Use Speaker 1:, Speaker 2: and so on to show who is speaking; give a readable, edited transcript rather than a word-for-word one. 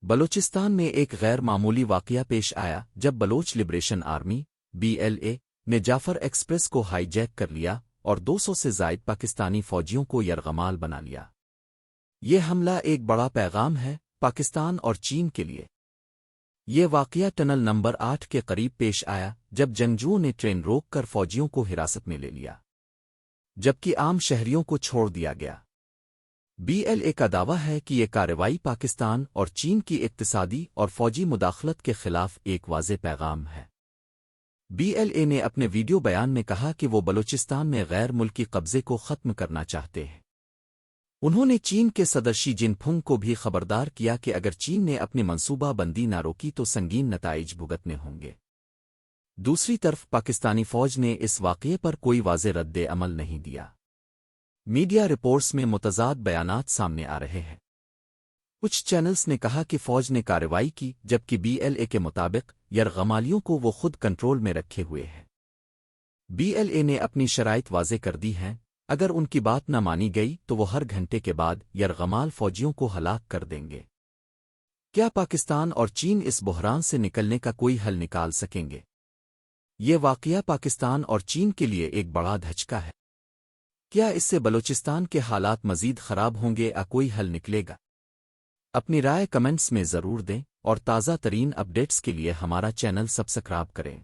Speaker 1: بلوچستان میں ایک غیر معمولی واقعہ پیش آیا جب بلوچ لبریشن آرمی BLA نے جعفر ایکسپریس کو ہائی جیک کر لیا اور 200 سے زائد پاکستانی فوجیوں کو یرغمال بنا لیا۔ یہ حملہ ایک بڑا پیغام ہے پاکستان اور چین کے لیے۔ یہ واقعہ ٹنل نمبر 8 کے قریب پیش آیا جب جنگجوؤں نے ٹرین روک کر فوجیوں کو حراست میں لے لیا، جبکہ عام شہریوں کو چھوڑ دیا گیا۔ BLA کا دعویٰ ہے کہ یہ کارروائی پاکستان اور چین کی اقتصادی اور فوجی مداخلت کے خلاف ایک واضح پیغام ہے۔ BLA نے اپنے ویڈیو بیان میں کہا کہ وہ بلوچستان میں غیر ملکی قبضے کو ختم کرنا چاہتے ہیں۔ انہوں نے چین کے صدر شی جن پنگ کو بھی خبردار کیا کہ اگر چین نے اپنی منصوبہ بندی نہ روکی تو سنگین نتائج بھگتنے ہوں گے۔ دوسری طرف پاکستانی فوج نے اس واقعے پر کوئی واضح رد عمل نہیں دیا۔ میڈیا رپورٹس میں متضاد بیانات سامنے آ رہے ہیں۔ کچھ چینلز نے کہا کہ فوج نے کارروائی کی جبکہ BLA کے مطابق یرغمالیوں کو وہ خود کنٹرول میں رکھے ہوئے ہیں۔ BLA نے اپنی شرائط واضح کر دی ہیں، اگر ان کی بات نہ مانی گئی تو وہ ہر گھنٹے کے بعد یرغمال فوجیوں کو ہلاک کر دیں گے۔ کیا پاکستان اور چین اس بحران سے نکلنے کا کوئی حل نکال سکیں گے؟ یہ واقعہ پاکستان اور چین کے لیے ایک بڑا دھچکا ہے۔ کیا اس سے بلوچستان کے حالات مزید خراب ہوں گے یا کوئی حل نکلے گا؟ اپنی رائے کمنٹس میں ضرور دیں اور تازہ ترین اپڈیٹس کے لیے ہمارا چینل سبسکرائب کریں۔